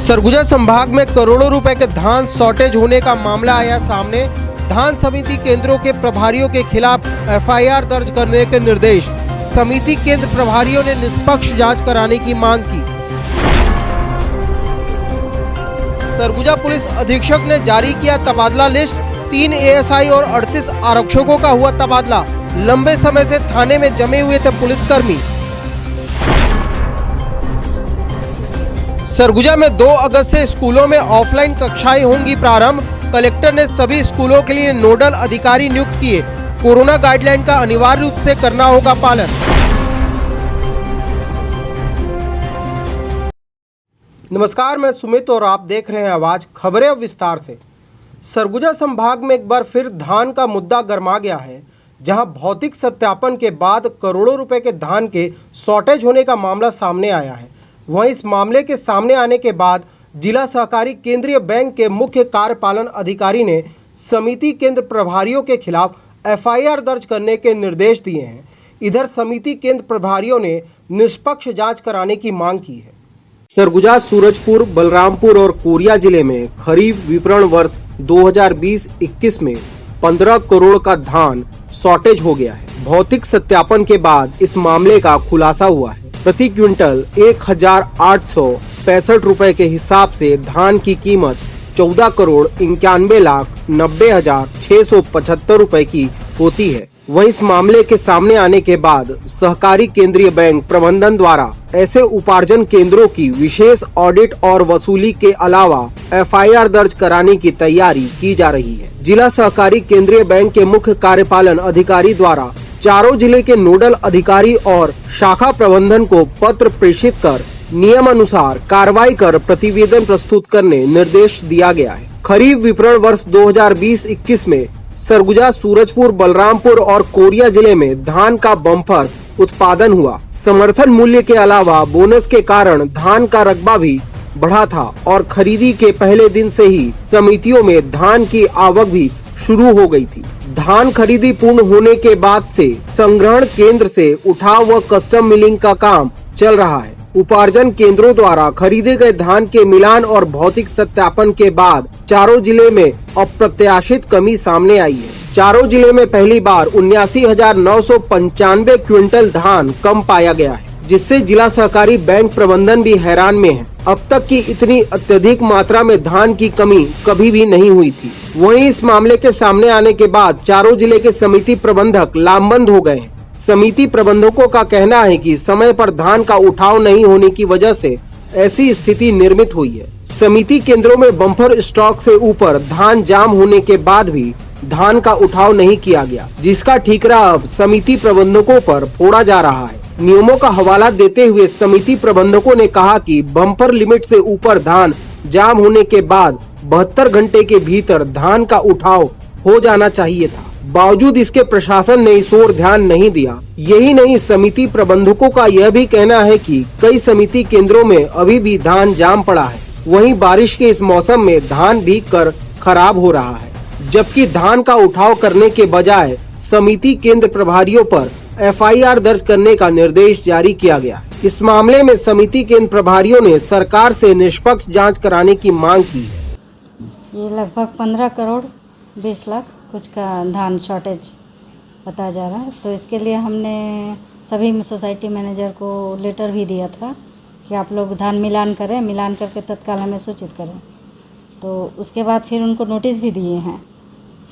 सरगुजा संभाग में करोड़ों रुपए के धान शॉर्टेज होने का मामला आया सामने। धान समिति केंद्रों के प्रभारियों के खिलाफ एफआईआर दर्ज करने के निर्देश। समिति केंद्र प्रभारियों ने निष्पक्ष जांच कराने की मांग की। सरगुजा पुलिस अधीक्षक ने जारी किया तबादला लिस्ट। 3 एएसआई और 38 आरक्षकों का हुआ तबादला। लंबे समय से थाने में जमे हुए थे पुलिसकर्मी। सरगुजा में 2 अगस्त से स्कूलों में ऑफलाइन कक्षाएं होंगी प्रारंभ। कलेक्टर ने सभी स्कूलों के लिए नोडल अधिकारी नियुक्त किए। कोरोना गाइडलाइन का अनिवार्य रूप से करना होगा पालन। नमस्कार, मैं सुमित और आप देख रहे हैं आवाज। खबरें विस्तार से। सरगुजा संभाग में एक बार फिर धान का मुद्दा गर्मा गया है, जहां भौतिक सत्यापन के बाद करोड़ों रुपए के धान के शॉर्टेज होने का मामला सामने आया है। वहीं इस मामले के सामने आने के बाद जिला सहकारी केंद्रीय बैंक के मुख्य कार्यपालन अधिकारी ने समिति केंद्र प्रभारियों के खिलाफ एफआईआर दर्ज करने के निर्देश दिए हैं। इधर समिति केंद्र प्रभारियों ने निष्पक्ष जांच कराने की मांग की है। सरगुजा, सूरजपुर, बलरामपुर और कोरिया जिले में खरीफ विपणन वर्ष 2020-21 में 15 करोड़ का धान शॉर्टेज हो गया है। भौतिक सत्यापन के बाद इस मामले का खुलासा हुआ है। प्रति क्विंटल 1865 रुपए के हिसाब से धान की कीमत 14 करोड़ 91,90,675 रुपए की होती है। वहीं इस मामले के सामने आने के बाद सहकारी केंद्रीय बैंक प्रबंधन द्वारा ऐसे उपार्जन केंद्रों की विशेष ऑडिट और वसूली के अलावा एफआईआर दर्ज कराने की तैयारी की जा रही है। जिला सहकारी केंद्रीय बैंक के मुख्य कार्यपालन अधिकारी द्वारा चारों जिले के नोडल अधिकारी और शाखा प्रबंधन को पत्र प्रेषित कर नियम अनुसार कार्रवाई कर प्रतिवेदन प्रस्तुत करने निर्देश दिया गया है। खरीफ विपणन वर्ष 2020-21 में सरगुजा, सूरजपुर, बलरामपुर और कोरिया जिले में धान का बम्पर उत्पादन हुआ। समर्थन मूल्य के अलावा बोनस के कारण धान का रकबा भी बढ़ा था और खरीदी के पहले दिन से ही समितियों में धान की आवक भी शुरू हो गई थी। धान खरीदी पूर्ण होने के बाद से संग्रहण केंद्र से उठाव व कस्टम मिलिंग का काम चल रहा है। उपार्जन केंद्रों द्वारा खरीदे गए धान के मिलान और भौतिक सत्यापन के बाद चारों जिले में अप्रत्याशित कमी सामने आई है। चारों जिले में पहली बार 79,995 क्विंटल धान कम पाया गया है, जिससे जिला सहकारी बैंक प्रबंधन भी हैरान में है। अब तक की इतनी अत्यधिक मात्रा में धान की कमी कभी भी नहीं हुई थी। वहीं इस मामले के सामने आने के बाद चारों जिले के समिति प्रबंधक लामबंद हो गए हैं। समिति प्रबंधकों का कहना है कि समय पर धान का उठाव नहीं होने की वजह से ऐसी स्थिति निर्मित हुई है। समिति केंद्रों में बम्पर स्टॉक से ऊपर धान जाम होने के बाद भी धान का उठाव नहीं किया गया, जिसका ठीकरा अब समिति प्रबंधकों पर फोड़ा जा रहा है। नियमों का हवाला देते हुए समिति प्रबंधकों ने कहा कि बम्पर लिमिट से ऊपर धान जाम होने के बाद 72 घंटे के भीतर धान का उठाव हो जाना चाहिए था। बावजूद इसके प्रशासन ने इस ओर ध्यान नहीं दिया। यही नहीं, समिति प्रबंधकों का यह भी कहना है कि कई समिति केंद्रों में अभी भी धान जाम पड़ा है। वहीं बारिश के इस मौसम में धान भीग कर खराब हो रहा है, जबकि धान का उठाव करने के बजाय समिति केंद्र प्रभारियों पर एफआईआर दर्ज करने का निर्देश जारी किया गया। इस मामले में समिति केंद्र प्रभारियों ने सरकार से निष्पक्ष जांच कराने की मांग की है। ये लगभग 15 करोड़ 20 लाख कुछ का धान शॉर्टेज बताया जा रहा है। तो इसके लिए हमने सभी सोसाइटी मैनेजर को लेटर भी दिया था कि आप लोग धान मिलान करें, मिलान करके तत्काल हमें सूचित करें। तो उसके बाद फिर उनको नोटिस भी दिए हैं।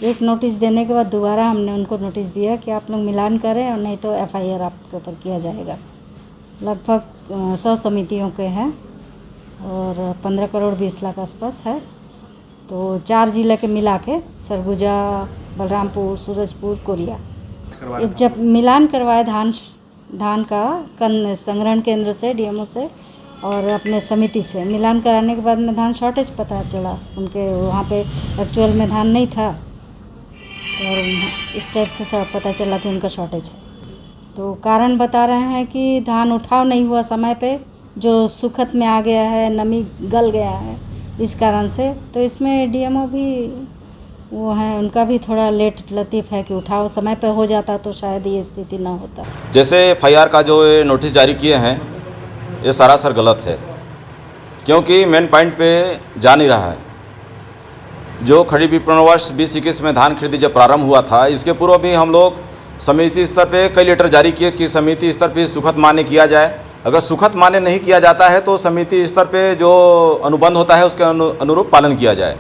एक नोटिस देने के बाद दोबारा हमने उनको नोटिस दिया कि आप लोग मिलान करें और नहीं तो एफआईआर आपके ऊपर किया जाएगा। लगभग 100 समितियों के हैं और 15 करोड़ 20 लाख आसपास है। तो 4 जिले के मिला के सरगुजा, बलरामपुर, सूरजपुर, कोरिया, जब मिलान करवाए धान का संग्रहण केंद्र से, डीएमओ से और अपने समिति से मिलान कराने के बाद में धान शॉर्टेज पता चला। उनके वहाँ पे एक्चुअल में धान नहीं था और इस टाइप से सब पता चला कि उनका शॉर्टेज है। तो कारण बता रहे हैं कि धान उठाव नहीं हुआ समय पे, जो सुखत में आ गया है, नमी गल गया है, इस कारण से। तो इसमें डीएमओ भी वो है, उनका भी थोड़ा लेट लतीफ़ है कि उठाव समय पे हो जाता तो शायद ये स्थिति ना होता। जैसे एफआईआर का जो नोटिस जारी किए हैं, ये सरासर गलत है। क्योंकि मेन पॉइंट पे जा नहीं रहा है। जो खरीफ विपणन वर्ष 2021 में धान खरीदी जब प्रारंभ हुआ था, इसके पूर्व भी हम लोग समिति स्तर पे कई लेटर जारी किए कि समिति स्तर पे सुखद मान्य किया जाए। अगर सुखद मान्य नहीं किया जाता है तो समिति स्तर पे जो अनुबंध होता है उसके अनुरूप पालन किया जाए।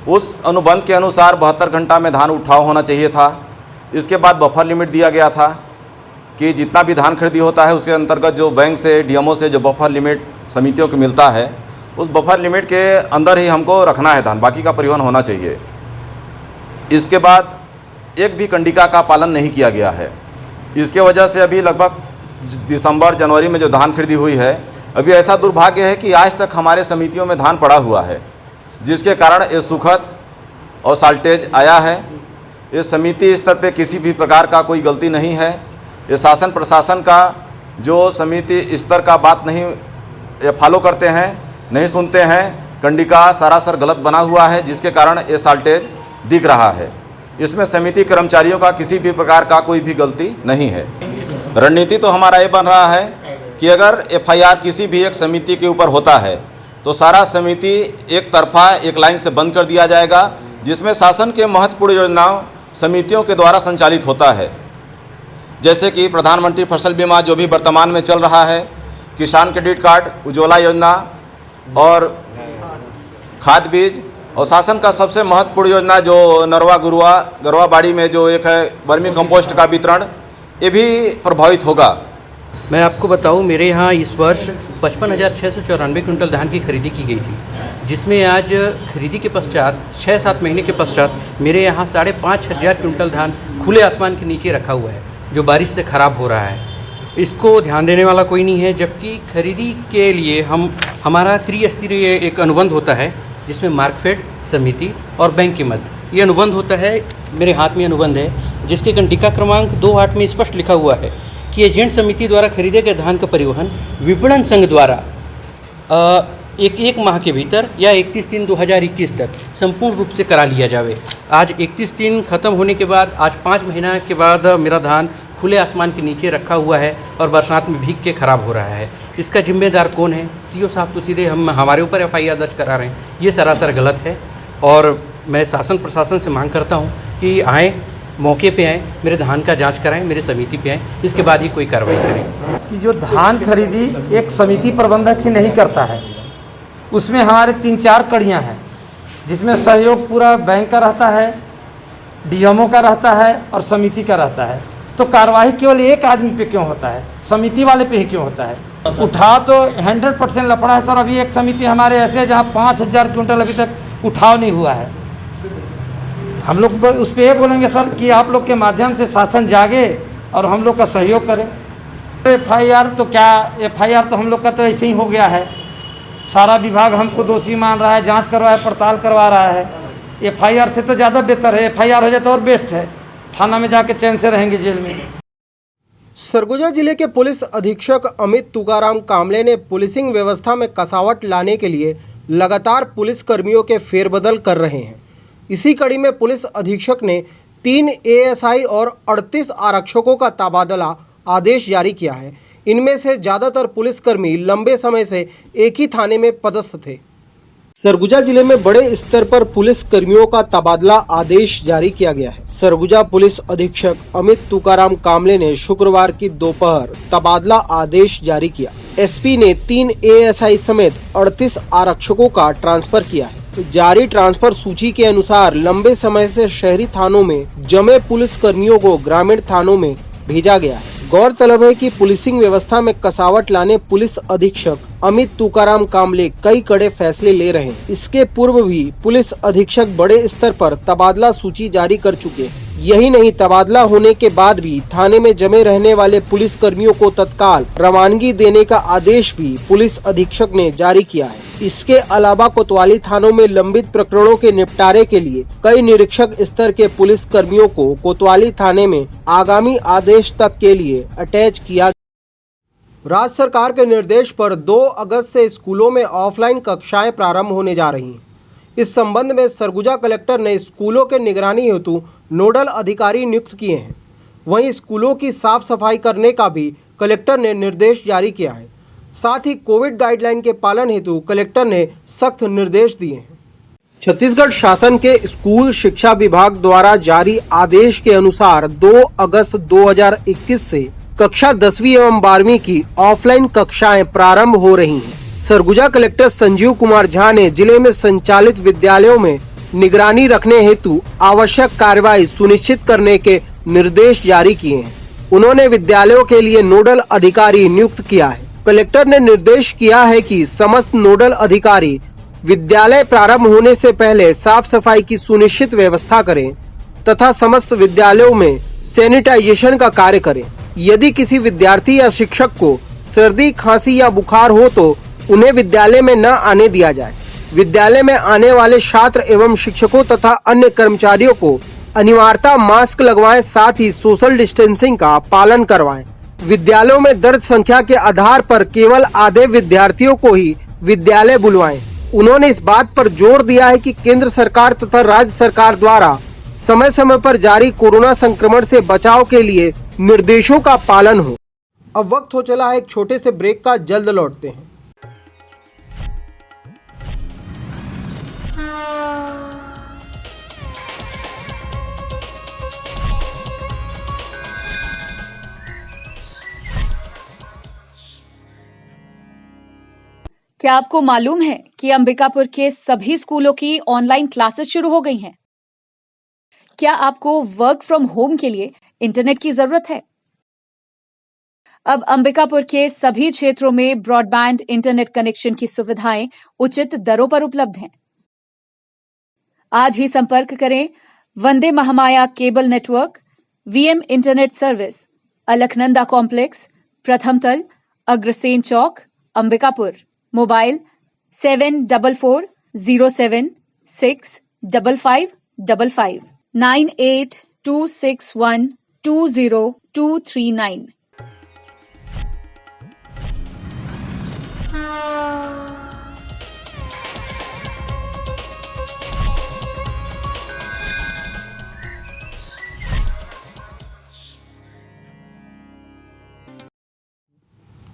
उस अनुबंध के अनुसार 72 घंटा में धान उठाव होना चाहिए था। इसके बाद बफर लिमिट दिया गया था कि जितना भी धान खरीदी होता है उसके अंतर्गत जो बैंक से डीएमओ से जो बफर लिमिट समितियों को मिलता है उस बफर लिमिट के अंदर ही हमको रखना है धान, बाकी का परिवहन होना चाहिए। इसके बाद एक भी कंडिका का पालन नहीं किया गया है। इसके वजह से अभी लगभग दिसंबर जनवरी में जो धान खरीदी हुई है, अभी ऐसा दुर्भाग्य है कि आज तक हमारे समितियों में धान पड़ा हुआ है, जिसके कारण ये सुखद और साल्टेज आया है। इस समिति स्तर पे किसी भी प्रकार का कोई गलती नहीं है। ये शासन प्रशासन का जो समिति स्तर का बात नहीं फॉलो करते हैं, नहीं सुनते हैं। कंडिका सरासर गलत बना हुआ है, जिसके कारण ये साल्टेज दिख रहा है। इसमें समिति कर्मचारियों का किसी भी प्रकार का कोई भी गलती नहीं है। रणनीति तो हमारा ये बन रहा है कि अगर एफआईआर किसी भी एक समिति के ऊपर होता है तो सारा समिति एक तरफा एक लाइन से बंद कर दिया जाएगा, जिसमें शासन के महत्वपूर्ण योजनाओं समितियों के द्वारा संचालित होता है। जैसे कि प्रधानमंत्री फसल बीमा जो भी वर्तमान में चल रहा है, किसान क्रेडिट कार्ड, उज्ज्वला योजना और खाद बीज, और शासन का सबसे महत्वपूर्ण योजना जो नरवा गरवा बाड़ी में जो एक है वर्मी कंपोस्ट का वितरण, ये भी प्रभावित होगा। मैं आपको बताऊं, मेरे यहाँ इस वर्ष 55,694 क्विंटल धान की खरीदी की गई थी, जिसमें आज खरीदी के पश्चात 6-7 महीने के पश्चात मेरे यहाँ 5,500 क्विंटल धान खुले आसमान के नीचे रखा हुआ है, जो बारिश से ख़राब हो रहा है। इसको ध्यान देने वाला कोई नहीं है, जबकि खरीदी के लिए हमारा त्रिस्तरीय एक अनुबंध होता है, जिसमें मार्कफेड, समिति और बैंक के मध्य ये अनुबंध होता है। मेरे हाथ में अनुबंध है, जिसके कंडिका क्रमांक 2.8 में स्पष्ट लिखा हुआ है कि एजेंट समिति द्वारा खरीदे गए धान का परिवहन विपणन संघ द्वारा एक माह के भीतर या 31/3/2021 तक संपूर्ण रूप से करा लिया जावे। आज 31 खत्म होने के बाद आज 5 महीना के बाद मेरा धान खुले आसमान के नीचे रखा हुआ है और बरसात में भीग के ख़राब हो रहा है। इसका जिम्मेदार कौन है? सीओ साहब तो सीधे हमारे ऊपर एफआईआर दर्ज करा रहे हैं। ये सरासर गलत है और मैं शासन प्रशासन से मांग करता हूँ कि आएँ, मौके पे आएँ, मेरे धान का जांच कराएं, मेरे समिति पे आएँ, इसके बाद ही कोई कार्रवाई करें। कि जो धान खरीदी एक समिति प्रबंधक ही नहीं करता है, उसमें हमारे 3-4 कड़ियाँ हैं, जिसमें सहयोग पूरा बैंक का रहता है, डीएमओ का रहता है और समिति का रहता है। तो कार्रवाई केवल एक आदमी पे क्यों होता है, समिति वाले पे ही क्यों होता है? उठाव तो 100% लफड़ा है सर। अभी एक समिति हमारे ऐसे है जहाँ 5,000 क्विंटल अभी तक उठाव नहीं हुआ है। हम लोग उस पर ये बोलेंगे सर कि आप लोग के माध्यम से शासन जागे और हम लोग का सहयोग करें। एफआईआर तो क्या, एफआईआर तो हम लोग का तो ऐसे ही हो गया है। सारा विभाग हमको दोषी मान रहा है, जांच करवा है, पड़ताल करवा रहा है। एफआईआर से तो ज़्यादा बेहतर है, एफआईआर हो जाए तो और बेस्ट है। थाना में जाके चैन से रहेंगे, जेल में। सरगुजा जिले के पुलिस अधीक्षक अमित तुकाराम कामले ने पुलिसिंग व्यवस्था में कसावट लाने के लिए लगातार पुलिस कर्मियों के फेरबदल कर रहे हैं। इसी कड़ी में पुलिस अधीक्षक ने 3 एएसआई और 38 आरक्षकों का तबादला आदेश जारी किया है। इनमें से ज़्यादातर पुलिसकर्मी लंबे समय से एक ही थाने में पदस्थ थे। सरगुजा जिले में बड़े स्तर पर पुलिस कर्मियों का तबादला आदेश जारी किया गया है। सरगुजा पुलिस अधीक्षक अमित तुकाराम कामले ने शुक्रवार की दोपहर तबादला आदेश जारी किया। एसपी ने 3 एएसआई समेत 38 आरक्षकों का ट्रांसफर किया है। जारी ट्रांसफर सूची के अनुसार लंबे समय से शहरी थानों में जमे पुलिस कर्मियों को ग्रामीण थानों में भेजा गया है। गौरतलब है कि पुलिसिंग व्यवस्था में कसावट लाने पुलिस अधीक्षक अमित तुकाराम कामले कई कड़े फैसले ले रहे हैं। इसके पूर्व भी पुलिस अधीक्षक बड़े स्तर पर तबादला सूची जारी कर चुके हैं। यही नहीं, तबादला होने के बाद भी थाने में जमे रहने वाले पुलिस कर्मियों को तत्काल रवानगी देने का आदेश भी पुलिस अधीक्षक ने जारी किया है। इसके अलावा कोतवाली थानों में लंबित प्रकरणों के निपटारे के लिए कई निरीक्षक स्तर के पुलिस कर्मियों को कोतवाली थाने में आगामी आदेश तक के लिए अटैच किया। राज्य सरकार के निर्देश पर 2 अगस्त से स्कूलों में ऑफलाइन कक्षाएं प्रारंभ होने जा रही हैं। इस संबंध में सरगुजा कलेक्टर ने स्कूलों के निगरानी हेतु नोडल अधिकारी नियुक्त किए हैं। वहीं स्कूलों की साफ सफाई करने का भी कलेक्टर ने निर्देश जारी किया है। साथ ही कोविड गाइडलाइन के पालन हेतु कलेक्टर ने सख्त निर्देश दिए हैं। छत्तीसगढ़ शासन के स्कूल शिक्षा विभाग द्वारा जारी आदेश के अनुसार 2 अगस्त 2021 से कक्षा 10वीं एवं 12वीं की ऑफलाइन कक्षाएं प्रारंभ हो रही हैं। सरगुजा कलेक्टर संजीव कुमार झा ने जिले में संचालित विद्यालयों में निगरानी रखने हेतु आवश्यक कार्रवाई सुनिश्चित करने के निर्देश जारी किए हैं। उन्होंने विद्यालयों के लिए नोडल अधिकारी नियुक्त किया है। कलेक्टर ने निर्देश किया है कि समस्त नोडल अधिकारी विद्यालय प्रारंभ होने से पहले साफ सफाई की सुनिश्चित व्यवस्था करें तथा समस्त विद्यालयों में सैनिटाइजेशन का कार्य करें। यदि किसी विद्यार्थी या शिक्षक को सर्दी, खांसी या बुखार हो तो उन्हें विद्यालय में न आने दिया जाए। विद्यालय में आने वाले छात्र एवं शिक्षकों तथा अन्य कर्मचारियों को अनिवार्यता मास्क लगवाएं, साथ ही सोशल डिस्टेंसिंग का पालन करवाएं। विद्यालयों में दर्ज संख्या के आधार पर केवल आधे विद्यार्थियों को ही विद्यालय बुलवाएं। उन्होंने इस बात पर जोर दिया है कि केंद्र सरकार तथा राज्य सरकार द्वारा समय समय पर जारी कोरोना संक्रमण से बचाव के लिए निर्देशों का पालन हो। अब वक्त हो चला है एक छोटे से ब्रेक का, जल्द लौटते हैं। क्या आपको मालूम है कि अंबिकापुर के सभी स्कूलों की ऑनलाइन क्लासेस शुरू हो गई हैं? क्या आपको वर्क फ्रॉम होम के लिए इंटरनेट की जरूरत है? अब अंबिकापुर के सभी क्षेत्रों में ब्रॉडबैंड इंटरनेट कनेक्शन की सुविधाएं उचित दरों पर उपलब्ध हैं। आज ही संपर्क करें Vande Mahamaya cable network, VM internet service, Alaknanda complex, प्रथम तल, अग्रसेन चौक, अंबिकापुर। मोबाइल 7440765555 9826120239।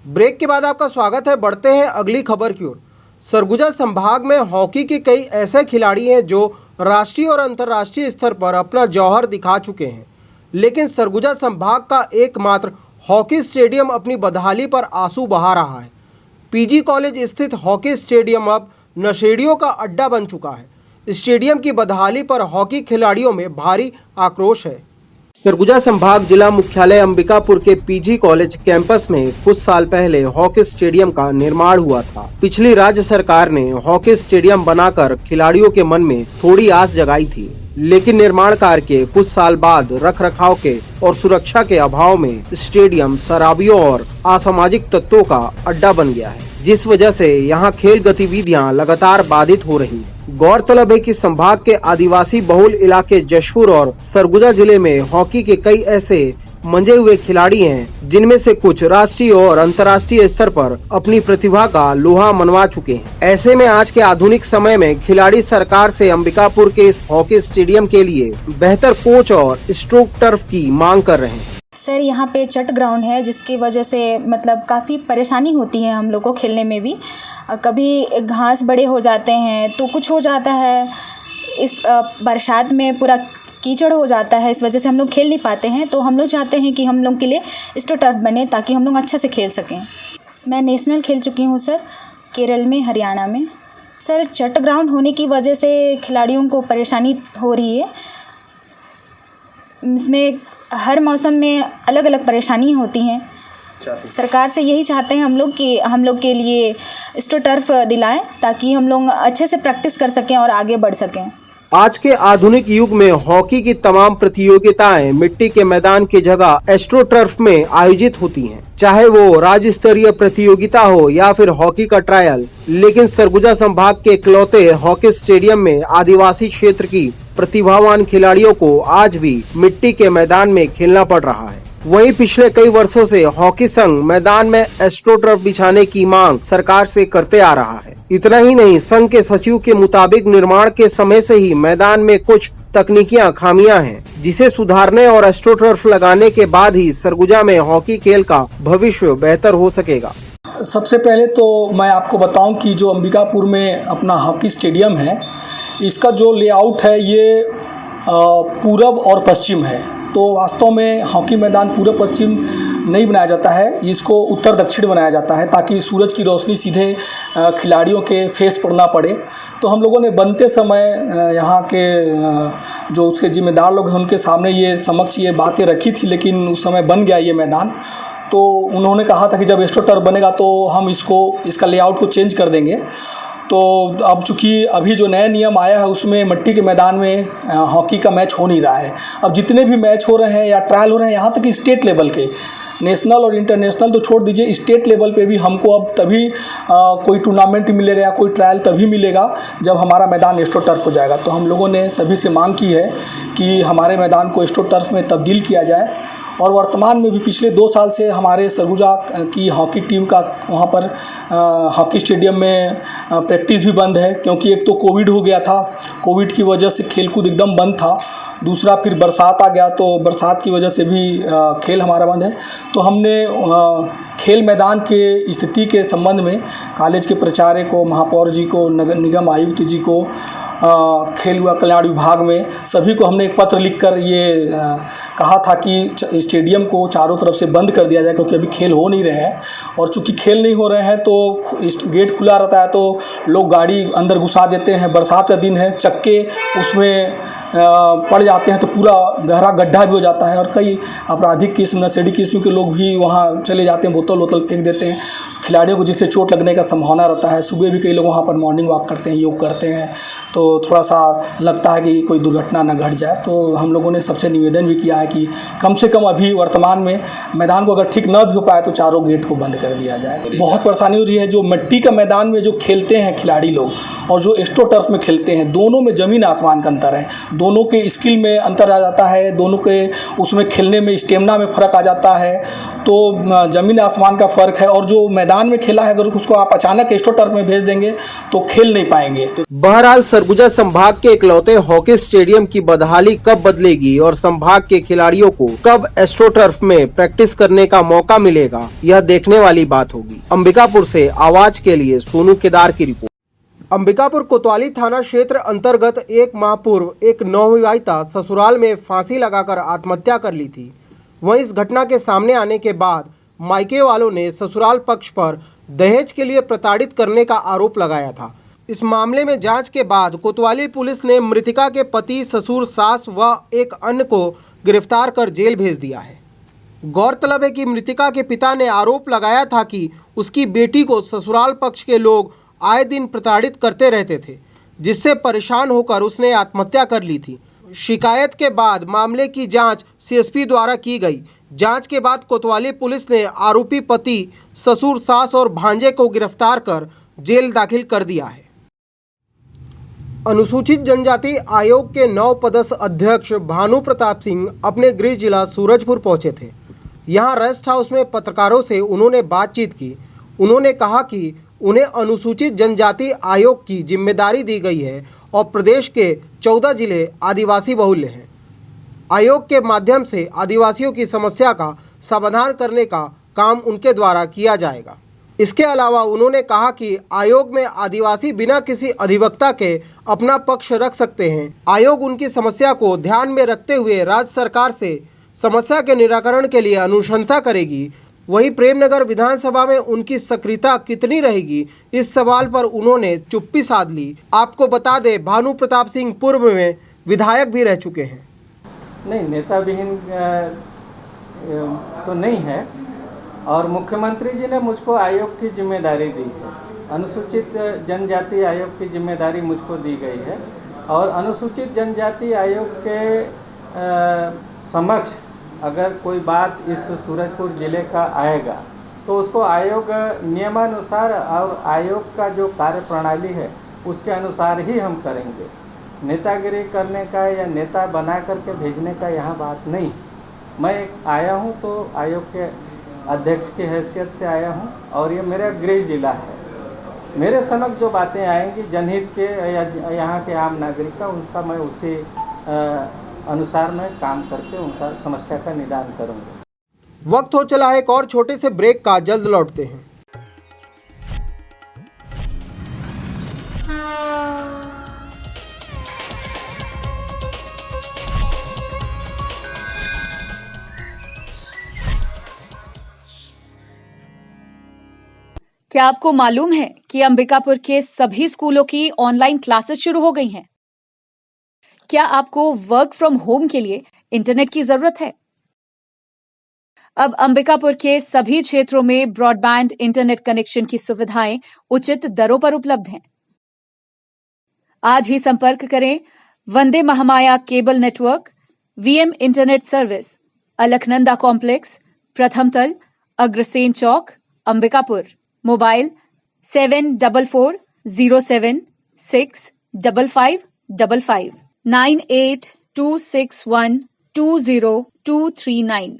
ब्रेक के बाद आपका स्वागत है। बढ़ते हैं अगली खबर की ओर। सरगुजा संभाग में हॉकी के कई ऐसे खिलाड़ी हैं जो राष्ट्रीय और अंतर्राष्ट्रीय स्तर पर अपना जौहर दिखा चुके हैं, लेकिन सरगुजा संभाग का एकमात्र हॉकी स्टेडियम अपनी बदहाली पर आंसू बहा रहा है। पीजी कॉलेज स्थित हॉकी स्टेडियम अब नशेड़ियों का अड्डा बन चुका है। स्टेडियम की बदहाली पर हॉकी खिलाड़ियों में भारी आक्रोश है। सरगुजा संभाग जिला मुख्यालय अंबिकापुर के पीजी कॉलेज कैंपस में कुछ साल पहले हॉकी स्टेडियम का निर्माण हुआ था। पिछली राज्य सरकार ने हॉकी स्टेडियम बनाकर खिलाड़ियों के मन में थोड़ी आस जगाई थी, लेकिन निर्माण कार्य के कुछ साल बाद रखरखाव के और सुरक्षा के अभाव में स्टेडियम शराबियों और असामाजिक तत्वों का अड्डा बन गया है, जिस वजह से यहाँ खेल गतिविधियाँ लगातार बाधित हो रही हैं। गौरतलब है कि संभाग के आदिवासी बहुल इलाके जशपुर और सरगुजा जिले में हॉकी के कई ऐसे मंजे हुए खिलाड़ी हैं, जिनमें से कुछ राष्ट्रीय और अंतर्राष्ट्रीय स्तर पर अपनी प्रतिभा का लोहा मनवा चुके हैं। ऐसे में आज के आधुनिक समय में खिलाड़ी सरकार से अंबिकापुर के इस हॉकी स्टेडियम के लिए बेहतर कोच और स्ट्रोक टर्फ की मांग कर रहे हैं। सर, यहाँ पे चट ग्राउंड है, जिसकी वजह से मतलब काफ़ी परेशानी होती है हम लोग को खेलने में भी। कभी घास बड़े हो जाते हैं तो कुछ हो जाता है, इस बरसात में पूरा कीचड़ हो जाता है, इस वजह से हम लोग खेल नहीं पाते हैं। तो हम लोग चाहते हैं कि हम लोग के लिए स्ट्रो टर्फ बने ताकि हम लोग अच्छे से खेल सकें। मैं नेशनल खेल चुकी हूँ सर, केरल में, हरियाणा में। सर, चट ग्राउंड होने की वजह से खिलाड़ियों को परेशानी हो रही है। इसमें हर मौसम में अलग अलग परेशानी होती हैं। सरकार से यही चाहते हैं हम लोग कि हम लोग के लिए स्ट्रो टर्फ दिलाएं ताकि हम लोग अच्छे से प्रैक्टिस कर सकें और आगे बढ़ सकें। आज के आधुनिक युग में हॉकी की तमाम प्रतियोगिताएं मिट्टी के मैदान की जगह एस्ट्रो टर्फ में आयोजित होती हैं, चाहे वो राज्य स्तरीय प्रतियोगिता हो या फिर हॉकी का ट्रायल। लेकिन सरगुजा संभाग के इकलौते हॉकी स्टेडियम में आदिवासी क्षेत्र की प्रतिभावान खिलाड़ियों को आज भी मिट्टी के मैदान में खेलना पड़ रहा है। वहीं पिछले कई वर्षों से हॉकी संघ मैदान में एस्ट्रो टर्फ बिछाने की मांग सरकार से करते आ रहा है। इतना ही नहीं, संघ के सचिव के मुताबिक निर्माण के समय से ही मैदान में कुछ तकनीकियां खामियां हैं, जिसे सुधारने और एस्ट्रो टर्फ लगाने के बाद ही सरगुजा में हॉकी खेल का भविष्य बेहतर हो सकेगा। सबसे पहले तो मैं आपको बताऊं कि जो अंबिकापुर में अपना हॉकी स्टेडियम है, इसका जो लेआउट है ये पूरब और पश्चिम है। तो वास्तव में हॉकी मैदान पूरब पश्चिम नहीं बनाया जाता है, इसको उत्तर दक्षिण बनाया जाता है ताकि सूरज की रोशनी सीधे खिलाड़ियों के फेस पर ना पड़े। तो हम लोगों ने बनते समय यहाँ के जो उसके जिम्मेदार लोग हैं उनके सामने ये समक्ष ये बातें रखी थी, लेकिन उस समय बन गया ये मैदान। तो उन्होंने कहा था कि जब एस्ट्रो टर्फ बनेगा तो हम इसका लेआउट को चेंज कर देंगे। तो अब चूँकि अभी जो नया नियम आया है उसमें मिट्टी के मैदान में हॉकी का मैच हो नहीं रहा है। अब जितने भी मैच हो रहे हैं या ट्रायल हो रहे हैं, यहाँ तक कि स्टेट लेवल के, नेशनल और इंटरनेशनल तो छोड़ दीजिए, स्टेट लेवल पे भी हमको अब तभी कोई टूर्नामेंट मिलेगा या कोई ट्रायल तभी मिलेगा जब हमारा मैदान एस्ट्रो टर्फ हो जाएगा। तो हम लोगों ने सभी से मांग की है कि हमारे मैदान को एस्ट्रो टर्फ में तब्दील किया जाए। और वर्तमान में भी पिछले 2 साल से हमारे सरगुजा की हॉकी टीम का वहाँ पर हॉकी स्टेडियम में प्रैक्टिस भी बंद है, क्योंकि एक तो कोविड हो गया था, कोविड की वजह से खेलकूद एकदम बंद था। दूसरा फिर बरसात आ गया, तो बरसात की वजह से भी खेल हमारा बंद है। तो हमने खेल मैदान के स्थिति के संबंध में कॉलेज के प्राचार्य को, महापौर जी को, नगर निगम आयुक्त जी को, खेल व कल्याण विभाग में सभी को हमने एक पत्र लिखकर ये कहा था कि स्टेडियम को चारों तरफ से बंद कर दिया जाए, क्योंकि अभी खेल हो नहीं रहे हैं। और चूँकि खेल नहीं हो रहे हैं तो गेट खुला रहता है तो लोग गाड़ी अंदर घुसा देते हैं। बरसात का दिन है, चक्के उसमें पड़ जाते हैं तो पूरा गहरा गड्ढा भी हो जाता है और कई आपराधिक किस्म, नशेड़ी किस्म के लोग भी वहाँ चले जाते हैं, बोतल वोतल फेंक देते हैं। खिलाड़ियों को जिससे चोट लगने का संभावना रहता है। सुबह भी कई लोग वहाँ पर मॉर्निंग वॉक करते हैं, योग करते हैं, तो थोड़ा सा लगता है कि कोई दुर्घटना न घट जाए। तो हम लोगों ने सबसे निवेदन भी किया है कि कम से कम अभी वर्तमान में मैदान को अगर ठीक न भी हो पाए तो चारों गेट को बंद कर दिया जाए। बहुत परेशानी हो रही है। जो मिट्टी का मैदान में जो खेलते हैं खिलाड़ी लोग और जो एस्ट्रो टर्फ में खेलते हैं, दोनों में ज़मीन आसमान का अंतर है। दोनों के स्किल में अंतर आ जाता है, दोनों के उसमें खेलने में स्टेमिना में फ़र्क आ जाता है। तो ज़मीन आसमान का फ़र्क है। और जो मैदान में खेला है अगर उसको आप अचानक एस्ट्रो टर्फ में भेज देंगे तो खेल नहीं पाएंगे। बहरहाल सरगुजा संभाग के इकलौते हॉकी स्टेडियम की बदहाली कब बदलेगी और संभाग के खिलाड़ियों को कब एस्ट्रो टर्फ में प्रैक्टिस करने का मौका मिलेगा, यह देखने वाली बात होगी। अंबिकापुर से आवाज के लिए सोनू केदार की रिपोर्ट। अंबिकापुर कोतवाली थाना क्षेत्र अंतर्गत 1 माह पूर्व एक नवविवाहिता ससुराल में फांसी लगाकर आत्महत्या कर ली थी। वहीं इस घटना के सामने आने के बाद मायके वालों ने ससुराल पक्ष पर दहेज के लिए प्रताड़ित करने का आरोप लगाया था। इस मामले में जांच के बाद कोतवाली पुलिस ने मृतका के पति, ससुर, सास व एक अन्य को गिरफ्तार कर जेल भेज दिया है। गौरतलब है कि मृतका के पिता ने आरोप लगाया था कि उसकी बेटी को ससुराल पक्ष के लोग आए दिन प्रताड़ित करते रहते थे, जिससे परेशान होकर उसने आत्महत्या कर ली थी। शिकायत के बाद मामले की जांच सीएसपी द्वारा की गई। जांच के बाद कोतवाली पुलिस ने आरोपी पति, ससुर, सास और भांजे को गिरफ्तार कर जेल दाखिल कर दिया है। अनुसूचित जनजाति आयोग के 9 पदस्थ अध्यक्ष भानु प्रताप सिंह अपने गृह जिला सूरजपुर पहुंचे थे। यहां रेस्ट हाउस में पत्रकारों से उन्होंने बातचीत की। उन्होंने कहा कि उन्हें अनुसूचित जनजाति आयोग की जिम्मेदारी दी गई है और प्रदेश के 14 जिले आदिवासी बहुल्य हैं। आयोग के माध्यम से आदिवासियों की समस्या का समाधान करने का काम उनके द्वारा किया जाएगा। इसके अलावा उन्होंने कहा कि आयोग में आदिवासी बिना किसी अधिवक्ता के अपना पक्ष रख सकते हैं। आयोग उनकी समस्या को ध्यान में रखते हुए राज्य सरकार से समस्या के निराकरण के लिए अनुशंसा करेगी। वहीं प्रेमनगर विधानसभा में उनकी सक्रियता कितनी रहेगी, इस सवाल पर उन्होंने चुप्पी साध ली। आपको बता दें, भानु प्रताप सिंह पूर्व में विधायक भी रह चुके हैं। नहीं, नेता विहीन तो नहीं है और मुख्यमंत्री जी ने मुझको आयोग की जिम्मेदारी दी है। अनुसूचित जनजाति आयोग की जिम्मेदारी मुझको दी गई है और अनुसूचित जनजाति आयोग के समक्ष अगर कोई बात इस सूरजपुर ज़िले का आएगा तो उसको आयोग नियमानुसार और आयोग का जो कार्य प्रणाली है उसके अनुसार ही हम करेंगे। नेतागिरी करने का या नेता बना करके भेजने का यहाँ बात नहीं। मैं आया हूँ तो आयोग के अध्यक्ष की हैसियत से आया हूँ और ये मेरा गृह जिला है। मेरे समक्ष जो बातें आएंगी जनहित के या यहाँ के आम नागरिक का, उनका मैं उसी अनुसार मैं काम करके उनका समस्या का निदान करूँगा। वक्त हो चला है एक और छोटे से ब्रेक का, जल्द लौटते हैं। क्या आपको मालूम है कि अंबिकापुर के सभी स्कूलों की ऑनलाइन क्लासेस शुरू हो गई हैं? क्या आपको वर्क फ्रॉम होम के लिए इंटरनेट की जरूरत है? अब अंबिकापुर के सभी क्षेत्रों में ब्रॉडबैंड इंटरनेट कनेक्शन की सुविधाएं उचित दरों पर उपलब्ध हैं। आज ही संपर्क करें Vande Mahamaya cable network, VM internet service, Alaknanda complex, प्रथम तल, अग्रसेन चौक, अंबिकापुर। मोबाइल 7440765555 9826120239।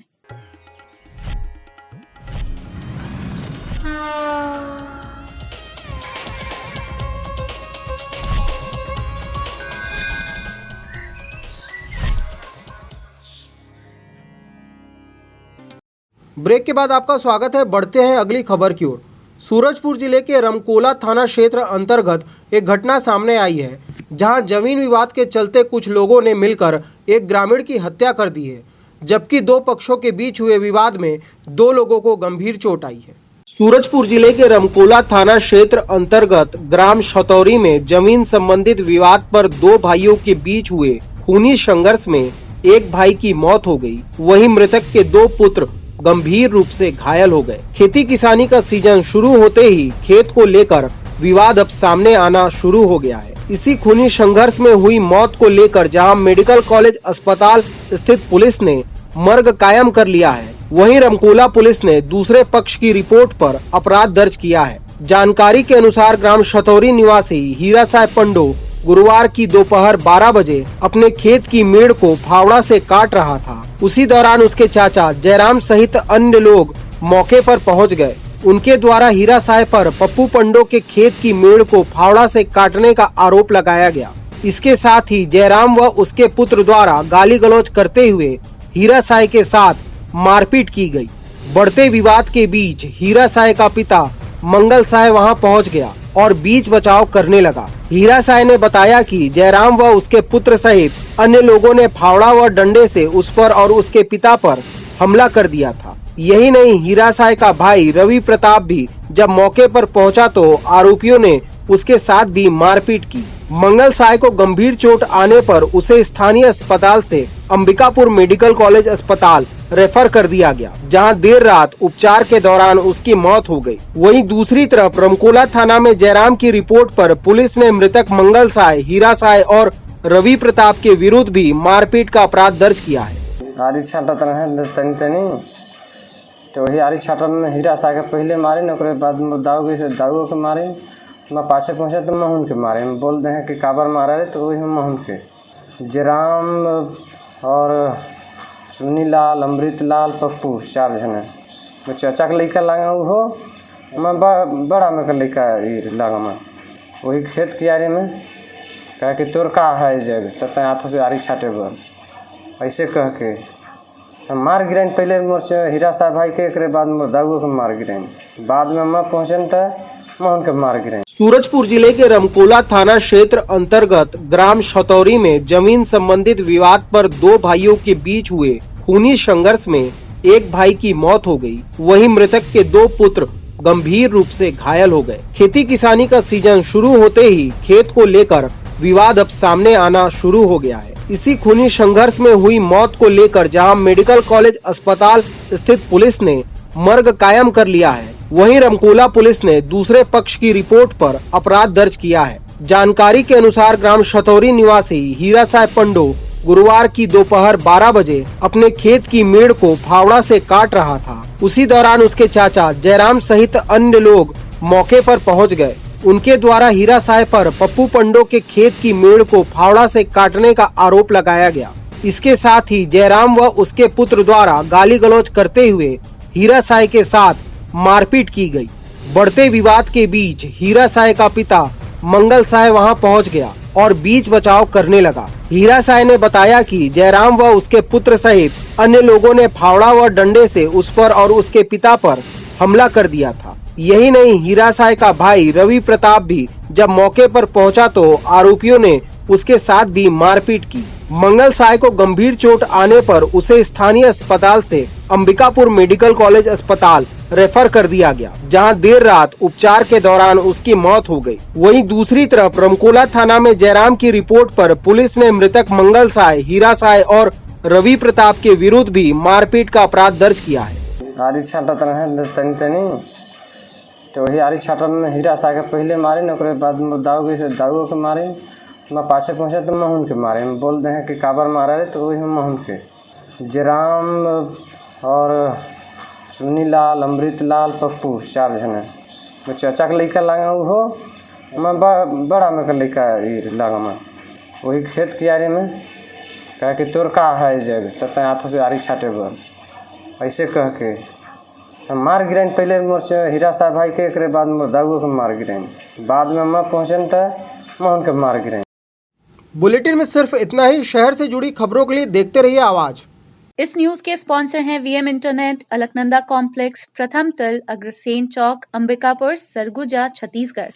ब्रेक के बाद आपका स्वागत है। बढ़ते हैं अगली खबर की ओर। सूरजपुर जिले के रमकोला थाना क्षेत्र अंतर्गत एक घटना सामने आई है, जहां जमीन विवाद के चलते कुछ लोगों ने मिलकर एक ग्रामीण की हत्या कर दी है, जबकि दो पक्षों के बीच हुए विवाद में 2 लोगों को गंभीर चोट आई है। सूरजपुर जिले के रमकोला थाना क्षेत्र अंतर्गत ग्राम छतौरी में जमीन संबंधित विवाद पर 2 भाइयों के बीच हुए खूनी संघर्ष में एक भाई की मौत हो गई, वहीं मृतक के 2 पुत्र गंभीर रूप से घायल हो गए। खेती किसानी का सीजन शुरू होते ही खेत को लेकर विवाद अब सामने आना शुरू हो गया है। इसी खूनी संघर्ष में हुई मौत को लेकर जहां मेडिकल कॉलेज अस्पताल स्थित पुलिस ने मर्ग कायम कर लिया है, वहीं रमकोला पुलिस ने दूसरे पक्ष की रिपोर्ट पर अपराध दर्ज किया है। जानकारी के अनुसार ग्राम छतौरी निवासी हीरा साहब पंडो गुरुवार की दोपहर 12 बजे अपने खेत की मेड़ को फावड़ा से काट रहा था। उसी दौरान उसके चाचा जयराम सहित अन्य लोग मौके पर पहुंच गए। उनके द्वारा हीरा साहब पर पप्पू पंडो के खेत की मेड़ को फावड़ा से काटने का आरोप लगाया गया। इसके साथ ही जयराम व उसके पुत्र द्वारा गाली गलौज करते हुए हीरा साहब के साथ मारपीट की गई। बढ़ते विवाद के बीच हीरा साहब का पिता मंगल साहब वहां पहुंच गया और बीच बचाव करने लगा। हीरा साहब ने बताया कि जयराम व उसके पुत्र सहित अन्य लोगों ने फावड़ा व डंडे से उस पर और उसके पिता पर हमला कर दिया था। यही नहीं, हीरा साहब का भाई रवि प्रताप भी जब मौके पर पहुंचा तो आरोपियों ने उसके साथ भी मारपीट की। मंगल साहब को गंभीर चोट आने पर उसे स्थानीय अस्पताल से अंबिकापुर मेडिकल कॉलेज अस्पताल रेफर कर दिया गया, जहां देर रात उपचार के दौरान उसकी मौत हो गई। वहीं दूसरी तरफ रमकोला थाना में जयराम की रिपोर्ट पर पुलिस ने मृतक मंगल साहब, हीरा साहब और रवि प्रताप के विरुद्ध भी मारपीट का अपराध दर्ज किया है। आरी छाटा तनी तो वही आरी छाटा में हीरा साहब के पहले मारे न, ओकरे बाद दाऊ के मारे। मैं पाछे पहुँचा तो महून के मारे। हम बोल दे कि काबर मारा रहे तो वही महून के। जयराम और चुनी लाल, अमृत लाल, पप्पू 4 जने। मैं चाचा के लड़का लगा हो, मैं बड़ा में का लड़का लगा। मैं वही खेत की आरी में कह के तोर का है जग तब हाथों से आरी छाटे बर ऐसे कह के मार गिराइन। पहले मोर हीरा साहब भाई के, एक बाद मोर दाऊ के मार गिराइन। बाद में मैं पहुँचन तो मैं उनके मार गिराइन। सूरजपुर जिले के रमकोला थाना क्षेत्र अंतर्गत ग्राम छतौरी में जमीन संबंधित विवाद पर 2 भाइयों के बीच हुए खूनी संघर्ष में एक भाई की मौत हो गई, वहीं मृतक के 2 पुत्र गंभीर रूप से घायल हो गए। खेती किसानी का सीजन शुरू होते ही खेत को लेकर विवाद अब सामने आना शुरू हो गया है। इसी खूनी संघर्ष में हुई मौत को लेकर जहां मेडिकल कॉलेज अस्पताल स्थित पुलिस ने मर्ग कायम कर लिया है, वहीं रमकोला पुलिस ने दूसरे पक्ष की रिपोर्ट पर अपराध दर्ज किया है। जानकारी के अनुसार ग्राम छतौरी निवासी हीरा साहब पंडो गुरुवार की दोपहर 12 बजे अपने खेत की मेड़ को फावड़ा से काट रहा था। उसी दौरान उसके चाचा जयराम सहित अन्य लोग मौके पर पहुंच गए। उनके द्वारा हीरा साहब पर पप्पू पंडो के खेत की मेड़ को फावड़ा से काटने का आरोप लगाया गया। इसके साथ ही जयराम व उसके पुत्र द्वारा गाली गलौज करते हुए हीरा साहब के साथ मारपीट की गई। बढ़ते विवाद के बीच हीरा साहब का पिता मंगल साहब वहां पहुंच गया और बीच बचाव करने लगा। हीरा साहब ने बताया कि जयराम व उसके पुत्र सहित अन्य लोगों ने फावड़ा व डंडे से उस पर और उसके पिता पर हमला कर दिया था। यही नहीं, हीरा साहब का भाई रवि प्रताप भी जब मौके पर पहुंचा तो आरोपियों ने उसके साथ भी मारपीट की। मंगल साय को गंभीर चोट आने पर उसे स्थानीय अस्पताल से अंबिकापुर मेडिकल कॉलेज अस्पताल रेफर कर दिया गया, जहां देर रात उपचार के दौरान उसकी मौत हो गई। वहीं दूसरी तरफ रमकोला थाना में जयराम की रिपोर्ट पर पुलिस ने मृतक मंगल साय, हीरा साय और रवि प्रताप के विरुद्ध भी मारपीट का अपराध दर्ज किया है। आरी छाटत रहे तनी तनी तो वही आरी छाटत में हीरा साय के पहले मारे न, ओकरे बाद दाऊ के मारे। मैं पाछे पहुँचा तो महून के मारे, हम बोल दे कि काबर मारा रहे तो वही महून के। जयराम और चुनी लाल, अमृत लाल, पप्पू 4 जने। मैं चाचा के लड़का लगा हो, मैं बड़ा में का लड़का लगा मैं वही खेत कियारी में कह के तोर का है जग तब हाथों से आरी छाटे बर ऐसे कह के हम मार गिराइन। पहले मोर हीरा साहब भाई के, एक बाद मोर दाऊ के मार गिराइन, बाद में मैं पहुँचन तो मैं उनके मार गिराइन। बुलेटिन में सिर्फ इतना ही। शहर से जुड़ी खबरों के लिए देखते रहिए आवाज। इस न्यूज के स्पॉन्सर हैं वीएम इंटरनेट, अलकनंदा कॉम्प्लेक्स, प्रथम तल, अग्रसेन चौक, अंबिकापुर, सरगुजा, छत्तीसगढ़।